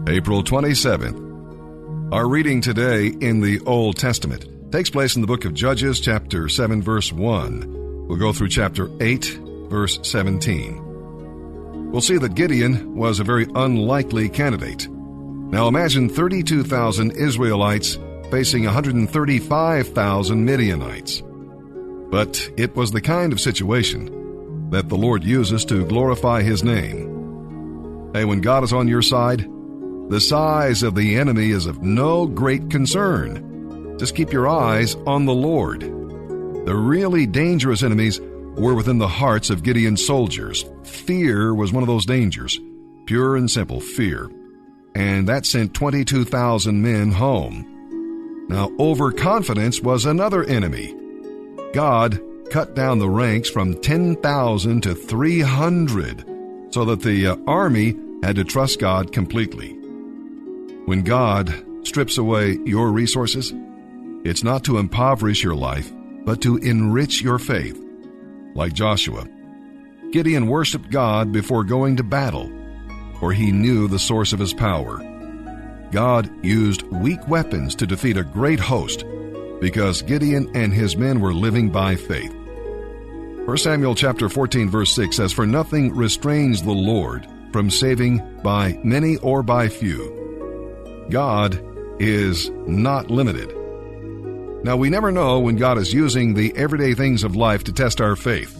April 27th. Our reading today in the Old Testament takes place in the book of Judges, chapter 7, verse 1. We'll go through chapter 8, verse 17. We'll see that Gideon was a very unlikely candidate. Now imagine 32,000 Israelites facing 135,000 Midianites. But it was the kind of situation that the Lord uses to glorify His name. Hey, when God is on your side, the size of the enemy is of no great concern. Just keep your eyes on the Lord. The really dangerous enemies were within the hearts of Gideon's soldiers. Fear was one of those dangers. Pure and simple fear. And that sent 22,000 men home. Now, overconfidence was another enemy. God cut down the ranks from 10,000 to 300 so that the army had to trust God completely. When God strips away your resources, it's not to impoverish your life, but to enrich your faith. Like Joshua, Gideon worshiped God before going to battle, for he knew the source of his power. God used weak weapons to defeat a great host because Gideon and his men were living by faith. 1 Samuel chapter 14 verse 6 says, "For nothing restrains the Lord from saving by many or by few." God is not limited. Now, we never know when God is using the everyday things of life to test our faith.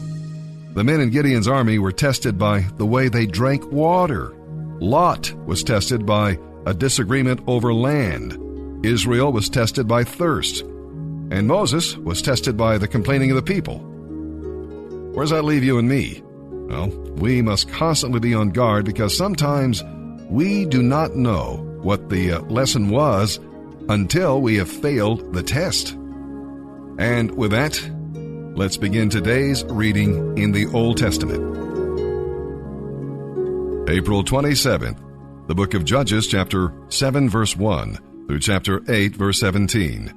The men in Gideon's army were tested by the way they drank water. Lot was tested by a disagreement over land. Israel was tested by thirst. And Moses was tested by the complaining of the people. Where does that leave you and me? Well, we must constantly be on guard because sometimes we do not know what the lesson was until we have failed the test. And with that, let's begin today's reading in the Old Testament. April 27th, the book of Judges, chapter 7, verse 1, through chapter 8, verse 17.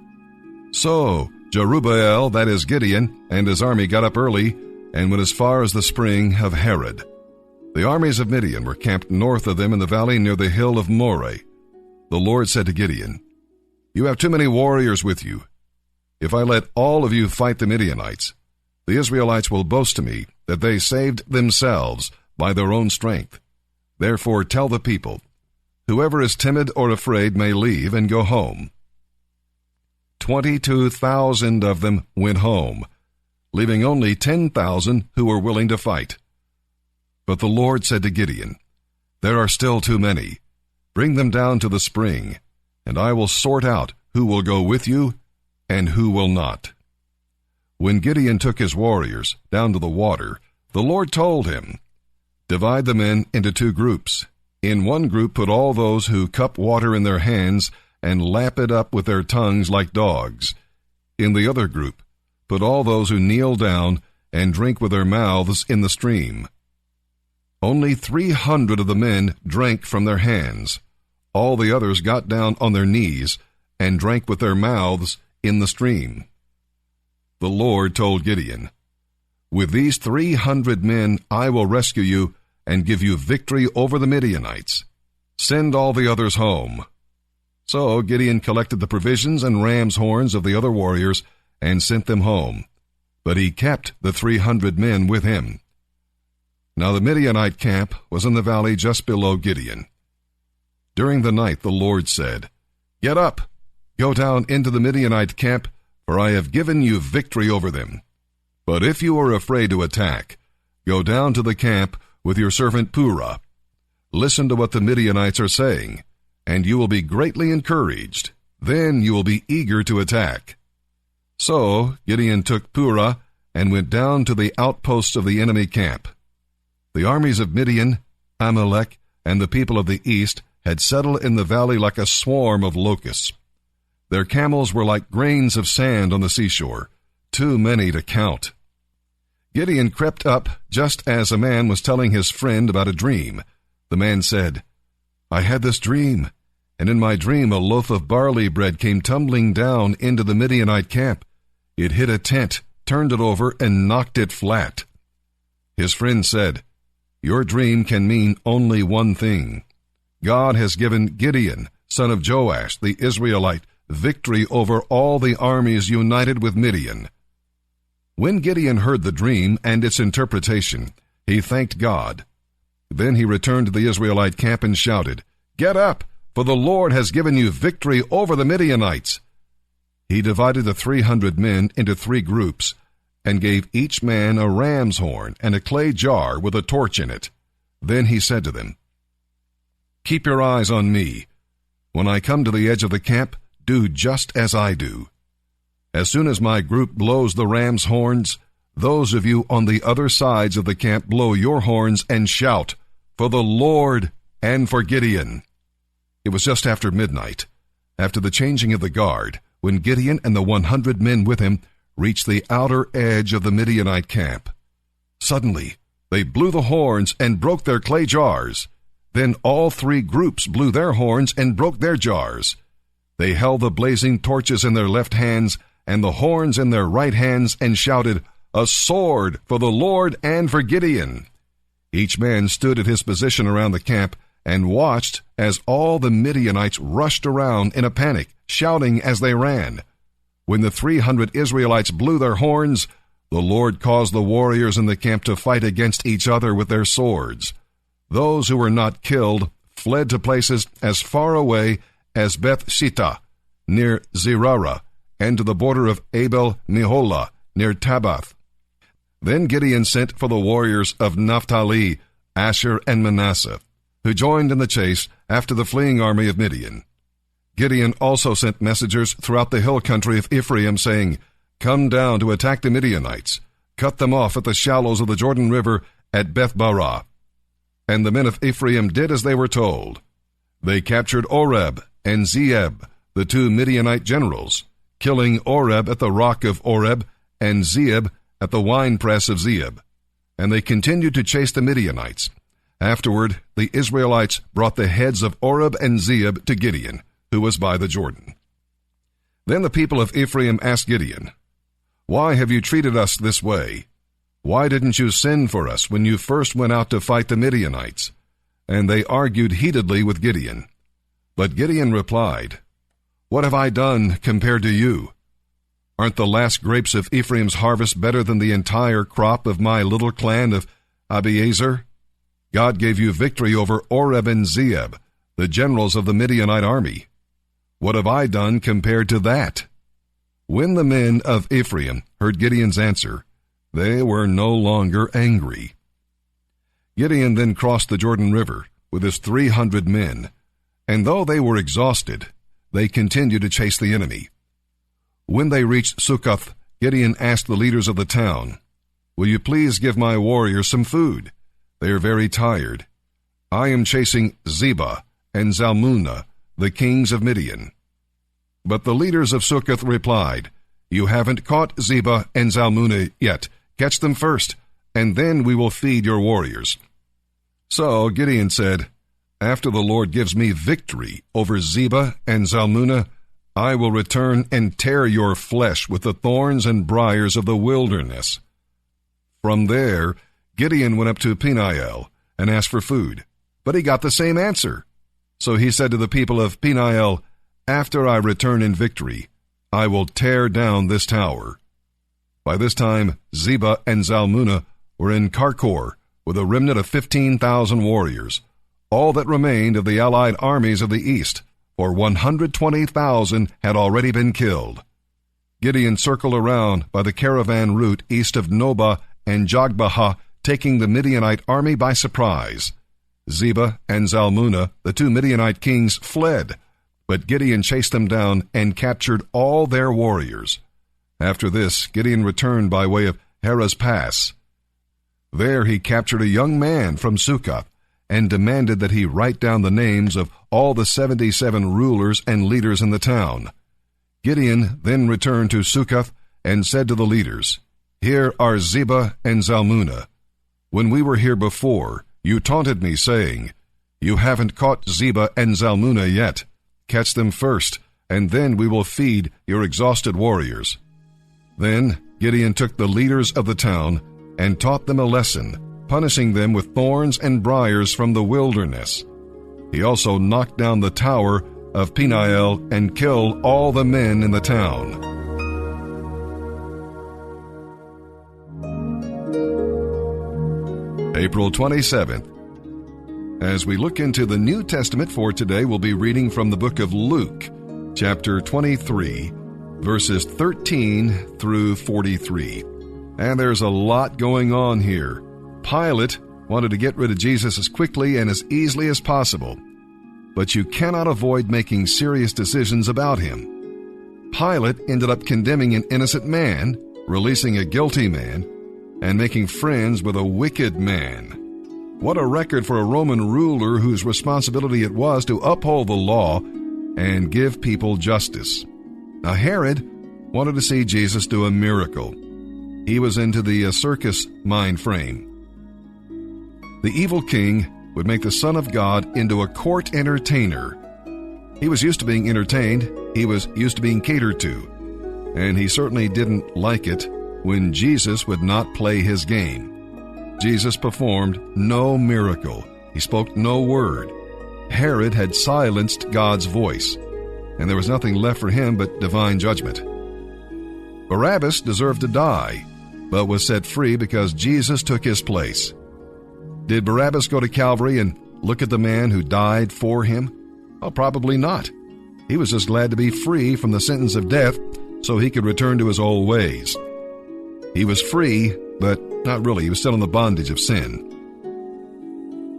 So Jerubbaal, that is Gideon, and his army got up early and went as far as the spring of Harod. The armies of Midian were camped north of them in the valley near the hill of Moreh. The Lord said to Gideon, "You have too many warriors with you. If I let all of you fight the Midianites, the Israelites will boast to me that they saved themselves by their own strength. Therefore tell the people, whoever is timid or afraid may leave and go home." 22,000 of them went home, leaving only 10,000 who were willing to fight. But the Lord said to Gideon, "There are still too many. Bring them down to the spring, and I will sort out who will go with you and who will not." When Gideon took his warriors down to the water, the Lord told him, "Divide the men into two groups. In one group put all those who cup water in their hands and lap it up with their tongues like dogs. In the other group put all those who kneel down and drink with their mouths in the stream." Only 300 of the men drank from their hands. All the others got down on their knees and drank with their mouths in the stream. The Lord told Gideon, "With these 300 men I will rescue you and give you victory over the Midianites. Send all the others home." So Gideon collected the provisions and ram's horns of the other warriors and sent them home. But he kept the 300 men with him. Now the Midianite camp was in the valley just below Gideon. During the night the Lord said, "Get up, go down into the Midianite camp, for I have given you victory over them. But if you are afraid to attack, go down to the camp with your servant Purah. Listen to what the Midianites are saying, and you will be greatly encouraged. Then you will be eager to attack." So Gideon took Purah and went down to the outposts of the enemy camp. The armies of Midian, Amalek, and the people of the east had settled in the valley like a swarm of locusts. Their camels were like grains of sand on the seashore, too many to count. Gideon crept up just as a man was telling his friend about a dream. The man said, "I had this dream, and in my dream a loaf of barley bread came tumbling down into the Midianite camp. It hit a tent, turned it over, and knocked it flat." His friend said, "Your dream can mean only one thing. God has given Gideon, son of Joash, the Israelite, victory over all the armies united with Midian." When Gideon heard the dream and its interpretation, he thanked God. Then he returned to the Israelite camp and shouted, "Get up, for the Lord has given you victory over the Midianites." He divided the 300 men into 3 groups and gave each man a ram's horn and a clay jar with a torch in it. Then he said to them, "Keep your eyes on me. When I come to the edge of the camp, do just as I do. As soon as my group blows the ram's horns, those of you on the other sides of the camp blow your horns and shout, 'For the Lord and for Gideon.'" It was just after midnight, after the changing of the guard, when Gideon and the 100 men with him reached the outer edge of the Midianite camp. Suddenly, they blew the horns and broke their clay jars. Then all 3 groups blew their horns and broke their jars. They held the blazing torches in their left hands and the horns in their right hands and shouted, "A sword for the Lord and for Gideon." Each man stood at his position around the camp and watched as all the Midianites rushed around in a panic, shouting as they ran. When the 300 Israelites blew their horns, the Lord caused the warriors in the camp to fight against each other with their swords. Those who were not killed fled to places as far away as Beth-shittah, near Zerarah, and to the border of Abel-meholah, near Tabbath. Then Gideon sent for the warriors of Naphtali, Asher, and Manasseh, who joined in the chase after the fleeing army of Midian. Gideon also sent messengers throughout the hill country of Ephraim, saying, "Come down to attack the Midianites. Cut them off at the shallows of the Jordan River at Beth-barah." And the men of Ephraim did as they were told. They captured Oreb and Zeeb, the 2 Midianite generals, killing Oreb at the rock of Oreb and Zeeb at the winepress of Zeeb. And they continued to chase the Midianites. Afterward, the Israelites brought the heads of Oreb and Zeeb to Gideon, who was by the Jordan. Then the people of Ephraim asked Gideon, "Why have you treated us this way? Why didn't you send for us when you first went out to fight the Midianites?" And they argued heatedly with Gideon. But Gideon replied, "What have I done compared to you? Aren't the last grapes of Ephraim's harvest better than the entire crop of my little clan of Abiezer? God gave you victory over Oreb and Zeeb, the generals of the Midianite army. What have I done compared to that?" When the men of Ephraim heard Gideon's answer, they were no longer angry. Gideon then crossed the Jordan River with his 300 men, and though they were exhausted, they continued to chase the enemy. When they reached Succoth, Gideon asked the leaders of the town, "Will you please give my warriors some food? They are very tired. I am chasing Zebah and Zalmunna, the kings of Midian." But the leaders of Succoth replied, "You haven't caught Zebah and Zalmunna yet. Catch them first, and then we will feed your warriors." So Gideon said, "After the Lord gives me victory over Zebah and Zalmunna, I will return and tear your flesh with the thorns and briars of the wilderness." From there, Gideon went up to Peniel and asked for food, but he got the same answer. So he said to the people of Peniel, "After I return in victory, I will tear down this tower." By this time, Zebah and Zalmunna were in Karkor with a remnant of 15,000 warriors, all that remained of the allied armies of the east, for 120,000 had already been killed. Gideon circled around by the caravan route east of Nobah and Jogbehah, taking the Midianite army by surprise. Zebah and Zalmunna, the 2 Midianite kings, fled, but Gideon chased them down and captured all their warriors. After this, Gideon returned by way of Heres Pass. There he captured a young man from Succoth and demanded that he write down the names of all the 77 rulers and leaders in the town. Gideon then returned to Succoth and said to the leaders, "Here are Zebah and Zalmunna. When we were here before, you taunted me, saying, 'You haven't caught Zebah and Zalmunna yet. Catch them first, and then we will feed your exhausted warriors.'" Then Gideon took the leaders of the town and taught them a lesson, punishing them with thorns and briars from the wilderness. He also knocked down the tower of Peniel and killed all the men in the town. April 27th. As we look into the New Testament for today, we'll be reading from the book of Luke, chapter 23, verses 13 through 43. And there's a lot going on here. Pilate wanted to get rid of Jesus as quickly and as easily as possible, but you cannot avoid making serious decisions about him. Pilate ended up condemning an innocent man, releasing a guilty man, and making friends with a wicked man. What a record for a Roman ruler whose responsibility it was to uphold the law and give people justice. Now, Herod wanted to see Jesus do a miracle. He was into the circus mind frame. The evil king would make the Son of God into a court entertainer. He was used to being entertained. He was used to being catered to. And he certainly didn't like it when Jesus would not play his game. Jesus performed no miracle. He spoke no word. Herod had silenced God's voice, and there was nothing left for him but divine judgment. Barabbas deserved to die, but was set free because Jesus took his place. Did Barabbas go to Calvary and look at the man who died for him? Oh, probably not. He was just glad to be free from the sentence of death so he could return to his old ways. He was free, but not really. He was still in the bondage of sin.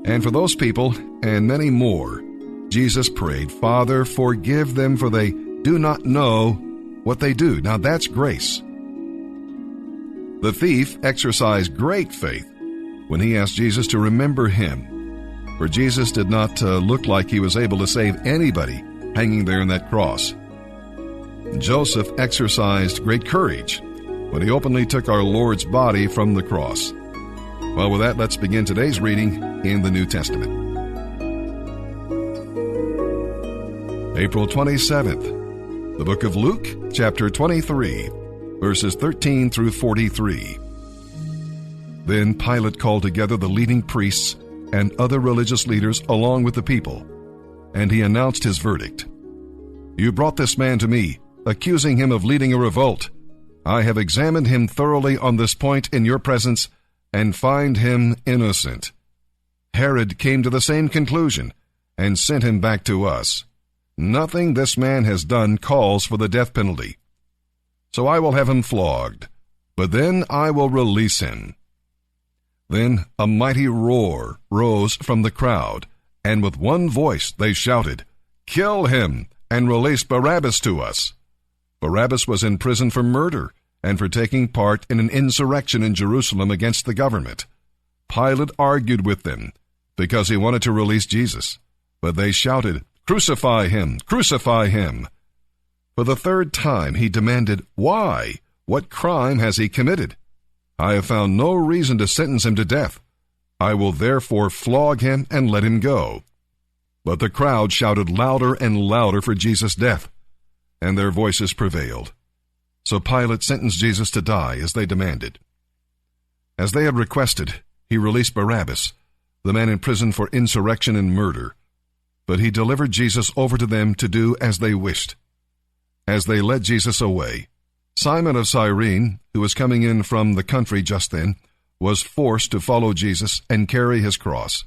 And for those people, and many more, Jesus prayed, "Father, forgive them, for they do not know what they do." Now that's grace. The thief exercised great faith when he asked Jesus to remember him, for Jesus did not look like he was able to save anybody hanging there on that cross. Joseph exercised great courage when he openly took our Lord's body from the cross. Well, with that, let's begin today's reading in the New Testament. April 27th, the book of Luke, chapter 23, verses 13 through 43. Then Pilate called together the leading priests and other religious leaders along with the people, and he announced his verdict. "You brought this man to me, accusing him of leading a revolt. I have examined him thoroughly on this point in your presence and find him innocent." Herod came to the same conclusion and sent him back to us. Nothing this man has done calls for the death penalty. So I will have him flogged, but then I will release him. Then a mighty roar rose from the crowd, and with one voice they shouted, "Kill him and release Barabbas to us." Barabbas was in prison for murder and for taking part in an insurrection in Jerusalem against the government. Pilate argued with them because he wanted to release Jesus, but they shouted, "Crucify him! Crucify him!" For the third time he demanded, "Why? What crime has he committed? I have found no reason to sentence him to death. I will therefore flog him and let him go." But the crowd shouted louder and louder for Jesus' death, and their voices prevailed. So Pilate sentenced Jesus to die as they demanded. As they had requested, he released Barabbas, the man in prison for insurrection and murder, but he delivered Jesus over to them to do as they wished. As they led Jesus away, Simon of Cyrene, who was coming in from the country just then, was forced to follow Jesus and carry his cross.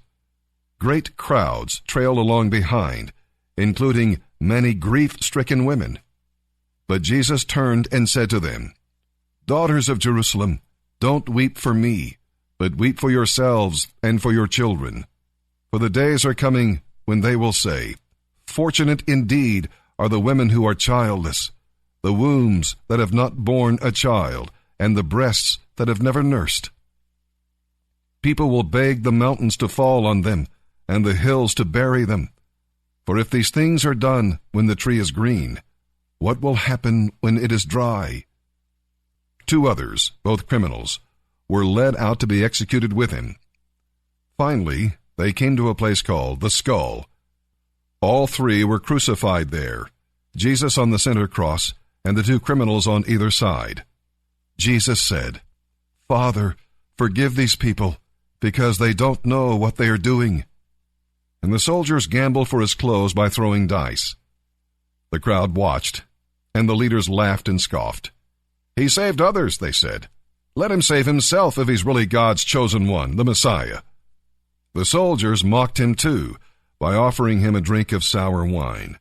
Great crowds trailed along behind, including many grief-stricken women. But Jesus turned and said to them, "Daughters of Jerusalem, don't weep for me, but weep for yourselves and for your children. For the days are coming when they will say, 'Fortunate indeed are the women who are childless, the wombs that have not borne a child, and the breasts that have never nursed.' People will beg the mountains to fall on them, and the hills to bury them. For if these things are done when the tree is green, what will happen when it is dry?" 2 others, both criminals, were led out to be executed with him. Finally, they came to a place called the Skull. All 3 were crucified there, Jesus on the center cross and the 2 criminals on either side. Jesus said, "Father, forgive these people, because they don't know what they are doing." and the soldiers gambled for his clothes by throwing dice. The crowd watched, and the leaders laughed and scoffed. "He saved others," they said. "Let him save himself if he's really God's chosen one, the Messiah." The soldiers mocked him too by offering him a drink of sour wine.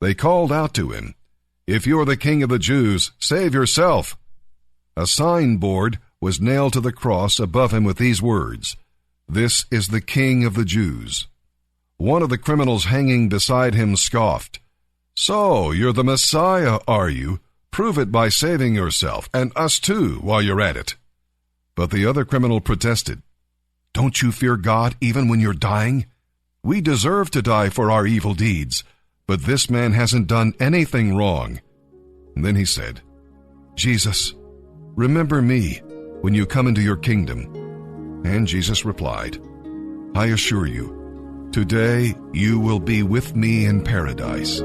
They called out to him, "If you are the king of the Jews, save yourself." A signboard was nailed to the cross above him with these words, "This is the King of the Jews." One of the criminals hanging beside him scoffed, "So, you're the Messiah, are you? Prove it by saving yourself, and us too, while you're at it." But the other criminal protested, "Don't you fear God even when you're dying? We deserve to die for our evil deeds, but this man hasn't done anything wrong." And then he said, "Jesus, remember me when you come into your kingdom." And Jesus replied, "I assure you, today you will be with me in paradise."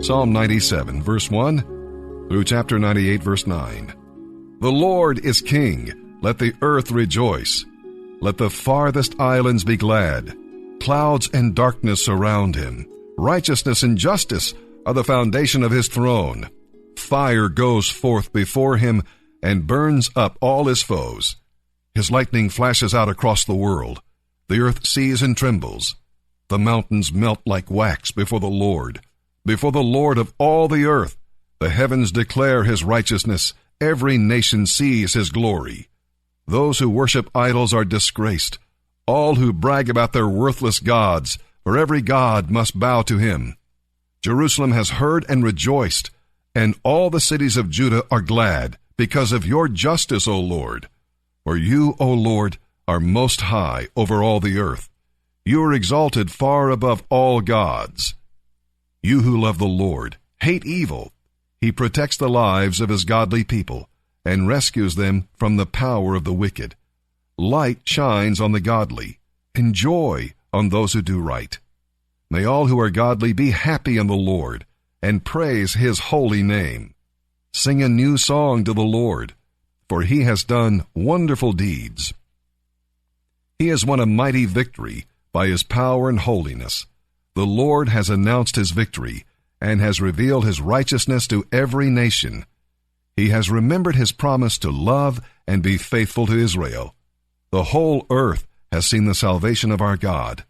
Psalm 97, verse 1 through chapter 98, verse 9. The Lord is king. Let the earth rejoice. Let the farthest islands be glad. Clouds and darkness surround him. Righteousness and justice are the foundation of his throne. Fire goes forth before him and burns up all his foes. His lightning flashes out across the world. The earth sees and trembles. The mountains melt like wax before the Lord of all the earth. The heavens declare his righteousness. Every nation sees his glory. Those who worship idols are disgraced. All who brag about their worthless gods, for every god must bow to him. Jerusalem has heard and rejoiced, and all the cities of Judah are glad because of your justice, O Lord. For you, O Lord, are most high over all the earth. You are exalted far above all gods. You who love the Lord, hate evil. He protects the lives of his godly people and rescues them from the power of the wicked. Light shines on the godly, and joy on those who do right. May all who are godly be happy in the Lord and praise his holy name. Sing a new song to the Lord, for he has done wonderful deeds. He has won a mighty victory by his power and holiness. The Lord has announced his victory and has revealed his righteousness to every nation. He has remembered his promise to love and be faithful to Israel. The whole earth has seen the salvation of our God.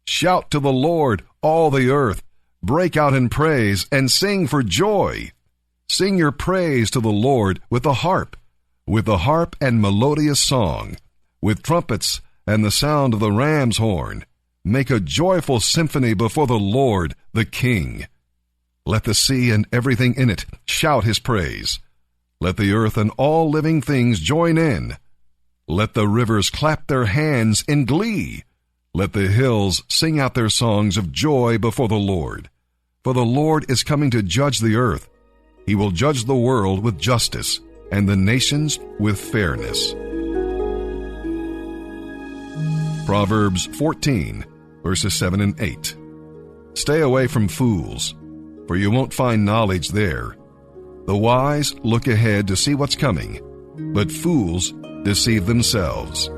Shout to the Lord, all the earth. Break out in praise and sing for joy. Sing your praise to the Lord with the harp and melodious song, with trumpets and the sound of the ram's horn. Make a joyful symphony before the Lord, the King. Let the sea and everything in it shout his praise. Let the earth and all living things join in. Let the rivers clap their hands in glee. Let the hills sing out their songs of joy before the Lord. For the Lord is coming to judge the earth. He will judge the world with justice and the nations with fairness. Proverbs 14, verses 7 and 8. Stay away from fools, for you won't find knowledge there. The wise look ahead to see what's coming, but fools deceive themselves.